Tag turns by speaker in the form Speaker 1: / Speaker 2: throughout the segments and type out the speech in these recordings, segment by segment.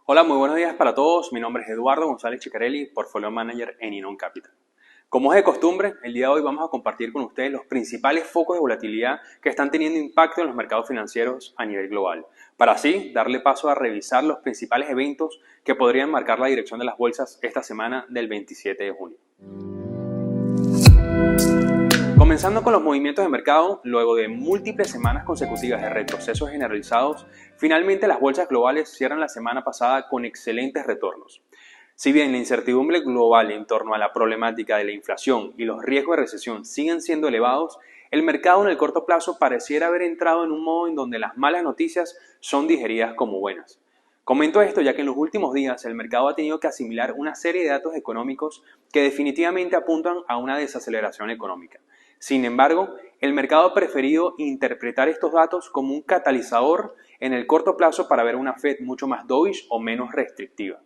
Speaker 1: Hola, muy buenos días para todos. Mi nombre es Eduardo González Chicarelli, Portfolio Manager en Inon Capital. Como es de costumbre, el día de hoy vamos a compartir con ustedes los principales focos de volatilidad que están teniendo impacto en los mercados financieros a nivel global, para así darle paso a revisar los principales eventos que podrían marcar la dirección de las bolsas esta semana del 27 de junio. Comenzando con los movimientos de mercado, luego de múltiples semanas consecutivas de retrocesos generalizados, finalmente las bolsas globales cierran la semana pasada con excelentes retornos. Si bien la incertidumbre global en torno a la problemática de la inflación y los riesgos de recesión siguen siendo elevados, el mercado en el corto plazo pareciera haber entrado en un modo en donde las malas noticias son digeridas como buenas. Comento esto ya que en los últimos días el mercado ha tenido que asimilar una serie de datos económicos que definitivamente apuntan a una desaceleración económica. Sin embargo, el mercado ha preferido interpretar estos datos como un catalizador en el corto plazo para ver una Fed mucho más dovish o menos restrictiva.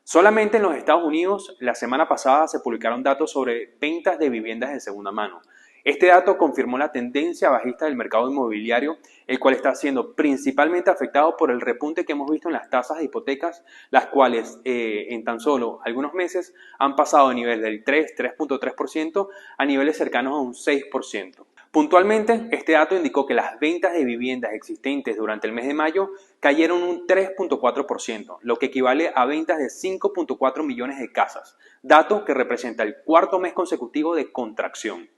Speaker 1: Solamente en los Estados Unidos, la semana pasada se publicaron datos sobre ventas de viviendas de segunda mano. Este dato confirmó la tendencia bajista del mercado inmobiliario, el cual está siendo principalmente afectado por el repunte que hemos visto en las tasas de hipotecas, las cuales en tan solo algunos meses han pasado de nivel del 3.3% a niveles cercanos a un 6%. Puntualmente, este dato indicó que las ventas de viviendas existentes durante el mes de mayo cayeron un 3.4%, lo que equivale a ventas de 5.4 millones de casas, dato que representa el cuarto mes consecutivo de contracción.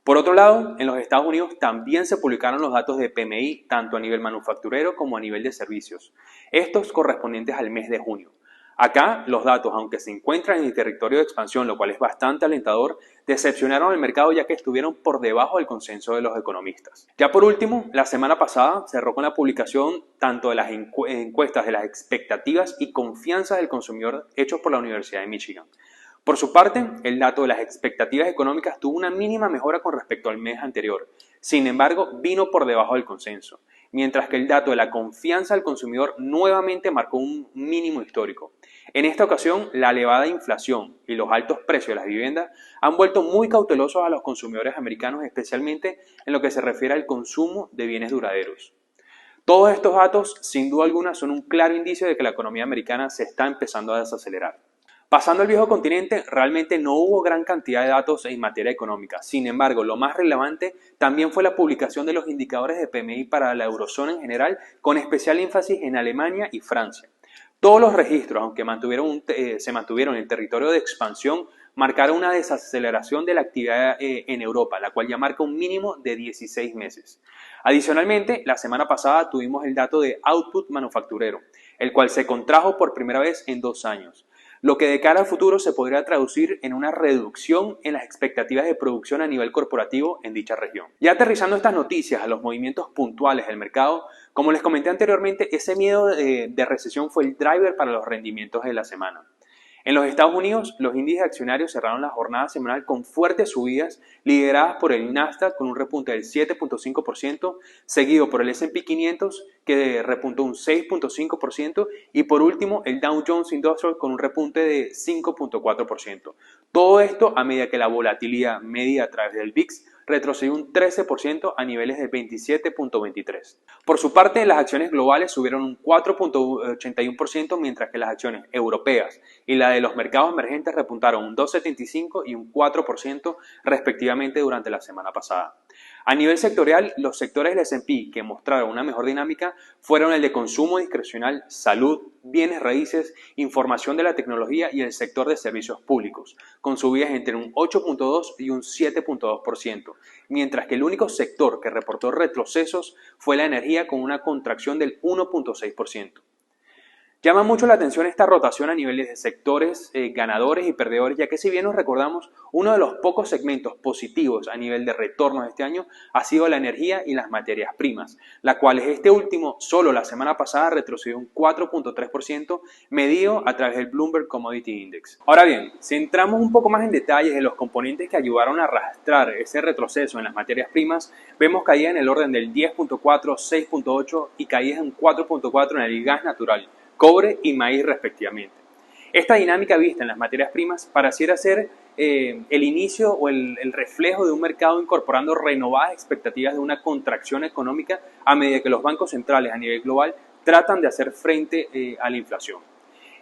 Speaker 1: Por otro lado, en los Estados Unidos también se publicaron los datos de PMI tanto a nivel manufacturero como a nivel de servicios, estos correspondientes al mes de junio. Acá los datos, aunque se encuentran en el territorio de expansión, lo cual es bastante alentador, decepcionaron al mercado ya que estuvieron por debajo del consenso de los economistas. Ya por último, la semana pasada cerró con la publicación tanto de las encuestas de las expectativas y confianza del consumidor hechos por la Universidad de Michigan. Por su parte, el dato de las expectativas económicas tuvo una mínima mejora con respecto al mes anterior. Sin embargo, vino por debajo del consenso, mientras que el dato de la confianza del consumidor nuevamente marcó un mínimo histórico. En esta ocasión, la elevada inflación y los altos precios de las viviendas han vuelto muy cautelosos a los consumidores americanos, especialmente en lo que se refiere al consumo de bienes duraderos. Todos estos datos, sin duda alguna, son un claro indicio de que la economía americana se está empezando a desacelerar. Pasando al viejo continente, realmente no hubo gran cantidad de datos en materia económica. Sin embargo, lo más relevante también fue la publicación de los indicadores de PMI para la eurozona en general, con especial énfasis en Alemania y Francia. Todos los registros, aunque se mantuvieron en el territorio de expansión, marcaron una desaceleración de la actividad en Europa, la cual ya marca un mínimo de 16 meses. Adicionalmente, la semana pasada tuvimos el dato de output manufacturero, el cual se contrajo por primera vez en 2 años, lo que de cara al futuro se podría traducir en una reducción en las expectativas de producción a nivel corporativo en dicha región. Ya aterrizando estas noticias a los movimientos puntuales del mercado, como les comenté anteriormente, ese miedo de recesión fue el driver para los rendimientos de la semana. En los Estados Unidos, los índices accionarios cerraron la jornada semanal con fuertes subidas, lideradas por el Nasdaq con un repunte del 7.5%, seguido por el S&P 500 que repuntó un 6.5% y por último el Dow Jones Industrial con un repunte de 5.4%. Todo esto a medida que la volatilidad medida a través del VIX retrocedió un 13% a niveles de 27.23. Por su parte, las acciones globales subieron un 4.81%, mientras que las acciones europeas y la de los mercados emergentes repuntaron un 2.75% y un 4% respectivamente durante la semana pasada. A nivel sectorial, los sectores del S&P que mostraron una mejor dinámica fueron el de consumo discrecional, salud, bienes raíces, información de la tecnología y el sector de servicios públicos, con subidas entre un 8.2% y un 7.2%, mientras que el único sector que reportó retrocesos fue la energía con una contracción del 1.6%. Llama mucho la atención esta rotación a niveles de sectores ganadores y perdedores, ya que si bien nos recordamos, uno de los pocos segmentos positivos a nivel de retornos este año ha sido la energía y las materias primas, la cual este último solo la semana pasada retrocedió un 4.3% medido a través del Bloomberg Commodity Index. Ahora bien, si entramos un poco más en detalles de los componentes que ayudaron a arrastrar ese retroceso en las materias primas, vemos caídas en el orden del 10.4, 6.8 y caídas en 4.4 en el gas natural, cobre y maíz respectivamente. Esta dinámica vista en las materias primas pareciera ser el inicio o el reflejo de un mercado incorporando renovadas expectativas de una contracción económica a medida que los bancos centrales a nivel global tratan de hacer frente a la inflación.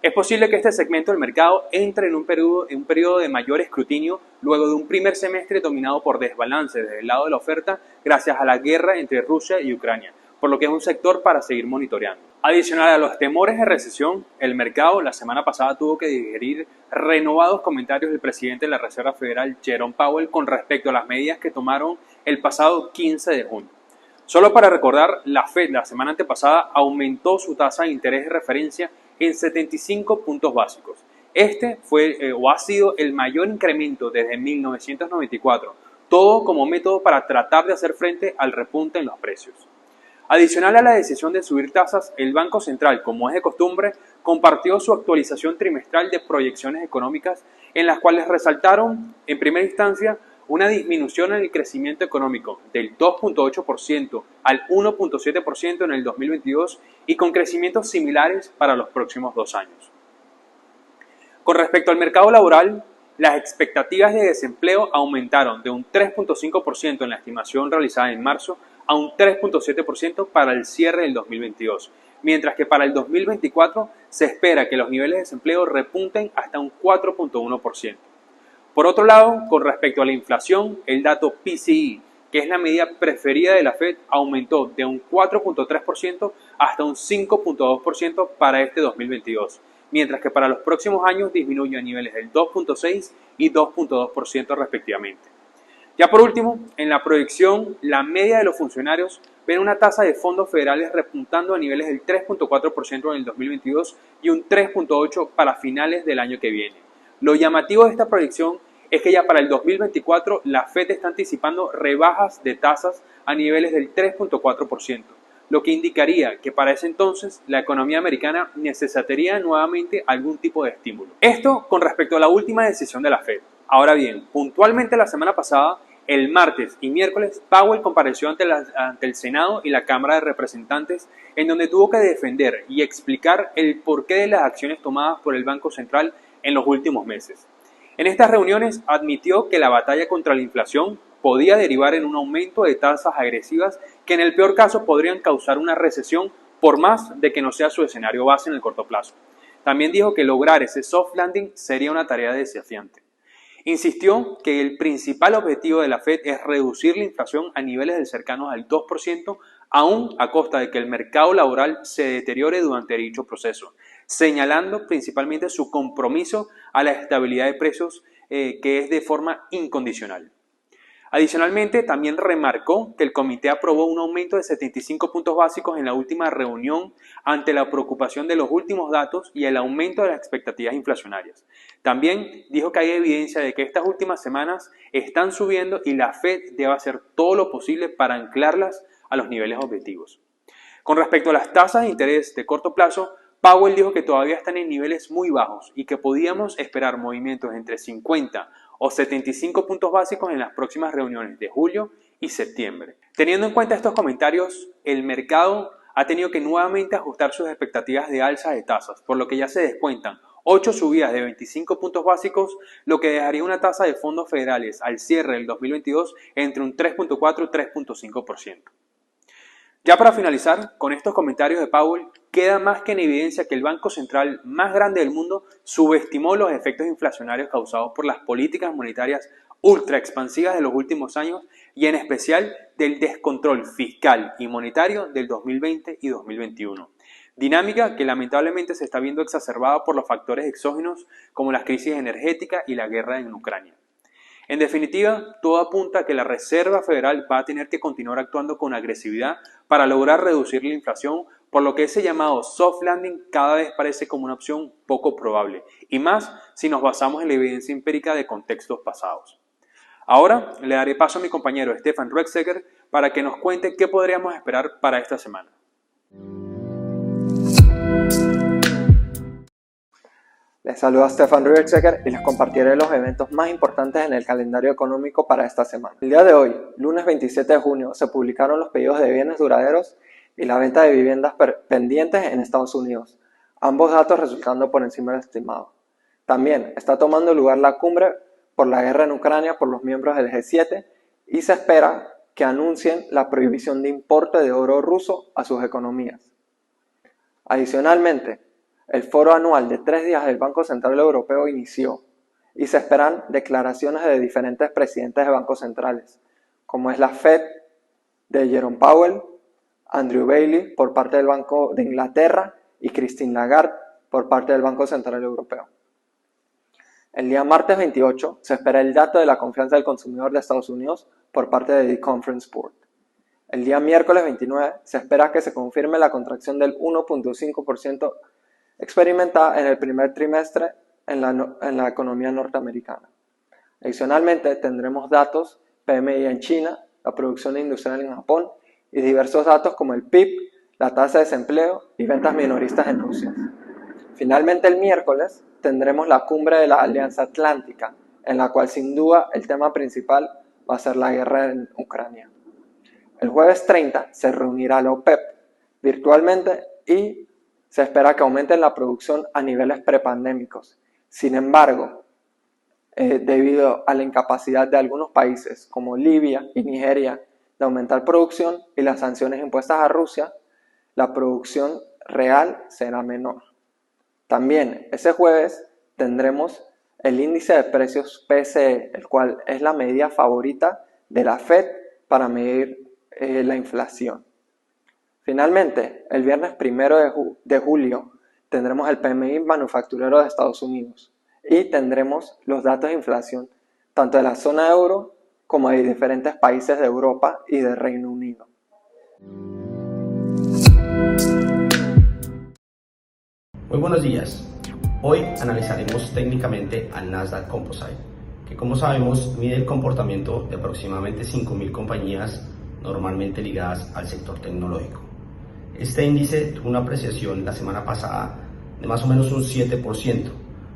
Speaker 1: Es posible que este segmento del mercado entre en un periodo de mayor escrutinio luego de un primer semestre dominado por desbalance desde el lado de la oferta gracias a la guerra entre Rusia y Ucrania, por lo que es un sector para seguir monitoreando. Adicional a los temores de recesión, el mercado la semana pasada tuvo que digerir renovados comentarios del presidente de la Reserva Federal, Jerome Powell, con respecto a las medidas que tomaron el pasado 15 de junio. Solo para recordar, la Fed la semana antepasada aumentó su tasa de interés de referencia en 75 puntos básicos. Este ha sido el mayor incremento desde 1994, todo como método para tratar de hacer frente al repunte en los precios. Adicional a la decisión de subir tasas, el Banco Central, como es de costumbre, compartió su actualización trimestral de proyecciones económicas en las cuales resaltaron, en primera instancia, una disminución en el crecimiento económico del 2.8% al 1.7% en el 2022 y con crecimientos similares para los próximos 2 años. Con respecto al mercado laboral, las expectativas de desempleo aumentaron de un 3.5% en la estimación realizada en marzo a un 3.7% para el cierre del 2022, mientras que para el 2024 se espera que los niveles de desempleo repunten hasta un 4.1%. Por otro lado, con respecto a la inflación, el dato PCE, que es la medida preferida de la Fed, aumentó de un 4.3% hasta un 5.2% para este 2022, mientras que para los próximos años disminuye a niveles del 2.6% y 2.2% respectivamente. Ya por último, en la proyección, la media de los funcionarios ven una tasa de fondos federales repuntando a niveles del 3.4% en el 2022 y un 3.8% para finales del año que viene. Lo llamativo de esta proyección es que ya para el 2024 la Fed está anticipando rebajas de tasas a niveles del 3.4%, lo que indicaría que para ese entonces la economía americana necesitaría nuevamente algún tipo de estímulo. Esto con respecto a la última decisión de la Fed. Ahora bien, puntualmente la semana pasada, el martes y miércoles, Powell compareció ante el Senado y la Cámara de Representantes, en donde tuvo que defender y explicar el porqué de las acciones tomadas por el Banco Central en los últimos meses. En estas reuniones admitió que la batalla contra la inflación podía derivar en un aumento de tasas agresivas que en el peor caso podrían causar una recesión por más de que no sea su escenario base en el corto plazo. También dijo que lograr ese soft landing sería una tarea desafiante. Insistió que el principal objetivo de la Fed es reducir la inflación a niveles cercanos al 2%, aún a costa de que el mercado laboral se deteriore durante dicho proceso, señalando principalmente su compromiso a la estabilidad de precios que es de forma incondicional. Adicionalmente, también remarcó que el comité aprobó un aumento de 75 puntos básicos en la última reunión ante la preocupación de los últimos datos y el aumento de las expectativas inflacionarias. También dijo que hay evidencia de que estas últimas semanas están subiendo y la Fed debe hacer todo lo posible para anclarlas a los niveles objetivos. Con respecto a las tasas de interés de corto plazo, Powell dijo que todavía están en niveles muy bajos y que podíamos esperar movimientos entre 50 o 75 puntos básicos en las próximas reuniones de julio y septiembre. Teniendo en cuenta estos comentarios, el mercado ha tenido que nuevamente ajustar sus expectativas de alza de tasas, por lo que ya se descuentan 8 subidas de 25 puntos básicos, lo que dejaría una tasa de fondos federales al cierre del 2022 entre un 3.4 y 3.5%. Ya para finalizar, con estos comentarios de Powell, queda más que en evidencia que el Banco Central más grande del mundo subestimó los efectos inflacionarios causados por las políticas monetarias ultra expansivas de los últimos años y en especial del descontrol fiscal y monetario del 2020 y 2021. Dinámica que lamentablemente se está viendo exacerbada por los factores exógenos como las crisis energéticas y la guerra en Ucrania. En definitiva, todo apunta a que la Reserva Federal va a tener que continuar actuando con agresividad para lograr reducir la inflación, por lo que ese llamado soft landing cada vez parece como una opción poco probable, y más si nos basamos en la evidencia empírica de contextos pasados. Ahora le daré paso a mi compañero Stefan Ruetziger para que nos cuente qué podríamos esperar para esta semana.
Speaker 2: Les saluda Stefan Ruetziger y les compartiré los eventos más importantes en el calendario económico para esta semana. El día de hoy, lunes 27 de junio, se publicaron los pedidos de bienes duraderos y la venta de viviendas pendientes en Estados Unidos, ambos datos resultando por encima del estimado. También está tomando lugar la cumbre por la guerra en Ucrania por los miembros del G7 y se espera que anuncien la prohibición de importe de oro ruso a sus economías. Adicionalmente, el foro anual de 3 días del Banco Central Europeo inició y se esperan declaraciones de diferentes presidentes de bancos centrales, como es la Fed de Jerome Powell, Andrew Bailey por parte del Banco de Inglaterra y Christine Lagarde por parte del Banco Central Europeo. El día martes 28 se espera el dato de la confianza del consumidor de Estados Unidos por parte de The Conference Board. El día miércoles 29 se espera que se confirme la contracción del 1.5% experimentada en el primer trimestre en la economía norteamericana. Adicionalmente, tendremos datos PMI en China, la producción industrial en Japón y diversos datos como el PIB, la tasa de desempleo y ventas minoristas en Rusia. Finalmente, el miércoles tendremos la cumbre de la Alianza Atlántica, en la cual sin duda el tema principal va a ser la guerra en Ucrania. El jueves 30 se reunirá la OPEP virtualmente y se espera que aumente la producción a niveles prepandémicos. Sin embargo, debido a la incapacidad de algunos países como Libia y Nigeria de aumentar producción y las sanciones impuestas a Rusia, la producción real será menor. También ese jueves tendremos el índice de precios PCE, el cual es la medida favorita de la Fed para medir la inflación. Finalmente, el viernes 1 de julio tendremos el PMI manufacturero de Estados Unidos y tendremos los datos de inflación tanto de la zona euro como de diferentes países de Europa y de Reino Unido.
Speaker 3: Muy buenos días. Hoy analizaremos técnicamente al Nasdaq Composite, que como sabemos mide el comportamiento de aproximadamente 5.000 compañías normalmente ligadas al sector tecnológico. Este índice tuvo una apreciación la semana pasada de más o menos un 7%,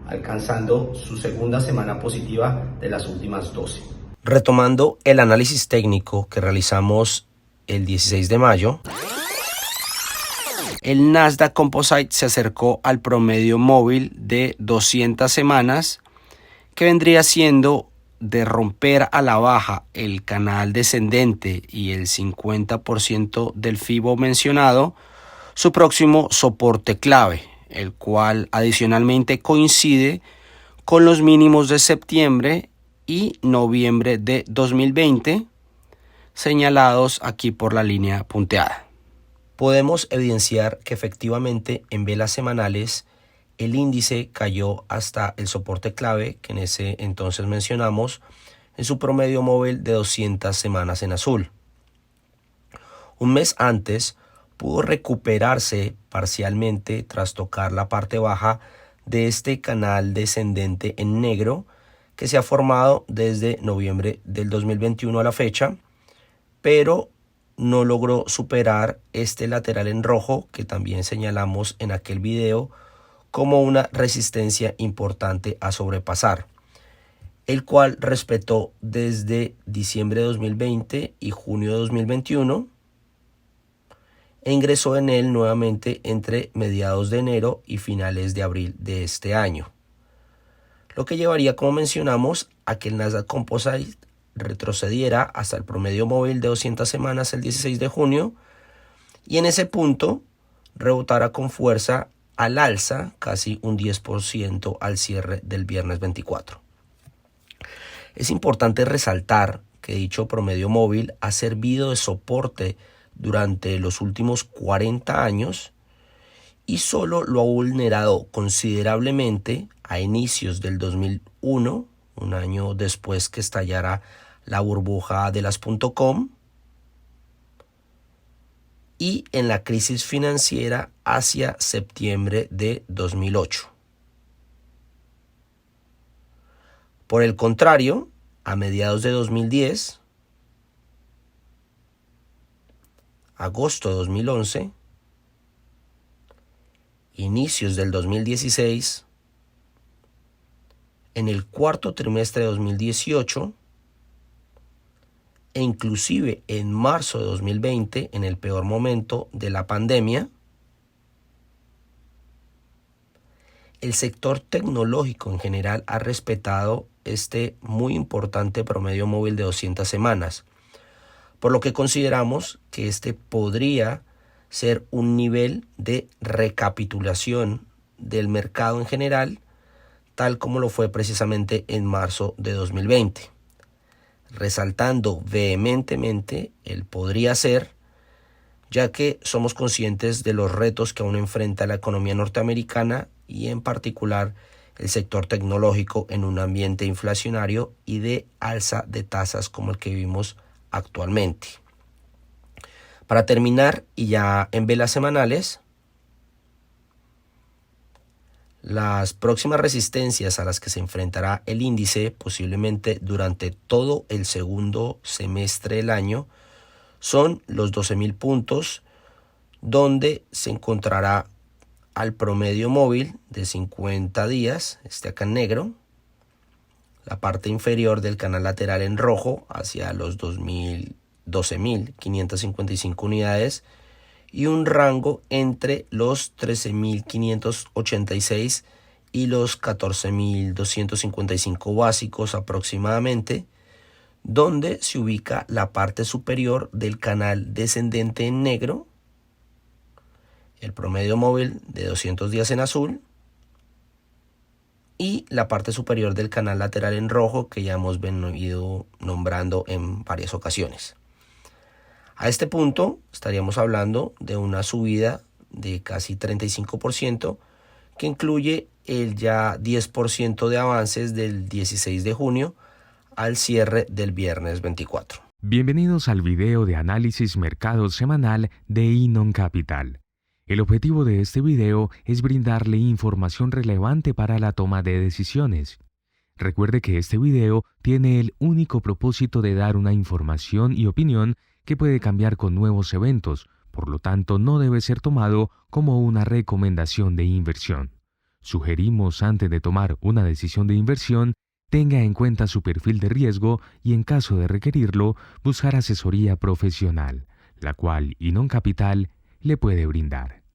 Speaker 3: alcanzando su segunda semana positiva de las últimas 12.
Speaker 4: Retomando el análisis técnico que realizamos el 16 de mayo, el Nasdaq Composite se acercó al promedio móvil de 200 semanas, que vendría siendo de romper a la baja el canal descendente y el 50% del FIBO mencionado, su próximo soporte clave, el cual adicionalmente coincide con los mínimos de septiembre y noviembre de 2020, señalados aquí por la línea punteada. Podemos evidenciar que efectivamente en velas semanales el índice cayó hasta el soporte clave que en ese entonces mencionamos en su promedio móvil de 200 semanas en azul. Un mes antes pudo recuperarse parcialmente tras tocar la parte baja de este canal descendente en negro que se ha formado desde noviembre del 2021 a la fecha, pero no logró superar este lateral en rojo que también señalamos en aquel video como una resistencia importante a sobrepasar, el cual respetó desde diciembre de 2020 y junio de 2021 e ingresó en él nuevamente entre mediados de enero y finales de abril de este año, lo que llevaría, como mencionamos, a que el Nasdaq Composite retrocediera hasta el promedio móvil de 200 semanas el 16 de junio y en ese punto rebotara con fuerza al alza casi un 10% al cierre del viernes 24. Es importante resaltar que dicho promedio móvil ha servido de soporte durante los últimos 40 años y solo lo ha vulnerado considerablemente a inicios del 2001, un año después que estallara la burbuja de las .com, y en la crisis financiera hacia septiembre de 2008. Por el contrario, a mediados de 2010, agosto de 2011, inicios del 2016, en el cuarto trimestre de 2018 e inclusive en marzo de 2020, en el peor momento de la pandemia, el sector tecnológico en general ha respetado este muy importante promedio móvil de 200 semanas, por lo que consideramos que este podría ser un nivel de recapitulación del mercado en general, tal como lo fue precisamente en marzo de 2020, resaltando vehementemente el podría ser, ya que somos conscientes de los retos que aún enfrenta la economía norteamericana y en particular el sector tecnológico en un ambiente inflacionario y de alza de tasas como el que vivimos actualmente. Para terminar, y ya en velas semanales, las próximas resistencias a las que se enfrentará el índice posiblemente durante todo el segundo semestre del año son los 12.000 puntos, donde se encontrará al promedio móvil de 50 días, acá en negro, la parte inferior del canal lateral en rojo hacia los 12.555 unidades y un rango entre los 13.586 y los 14.255 básicos aproximadamente, donde se ubica la parte superior del canal descendente en negro, el promedio móvil de 200 días en azul y la parte superior del canal lateral en rojo que ya hemos venido nombrando en varias ocasiones. A este punto estaríamos hablando de una subida de casi 35% que incluye el ya 10% de avances del 16 de junio al cierre del viernes 24.
Speaker 5: Bienvenidos al video de análisis mercado semanal de Inon Capital. El objetivo de este video es brindarle información relevante para la toma de decisiones. Recuerde que este video tiene el único propósito de dar una información y opinión que puede cambiar con nuevos eventos, por lo tanto no debe ser tomado como una recomendación de inversión. Sugerimos antes de tomar una decisión de inversión, tenga en cuenta su perfil de riesgo y en caso de requerirlo, buscar asesoría profesional, la cual Inon Capital le puede brindar.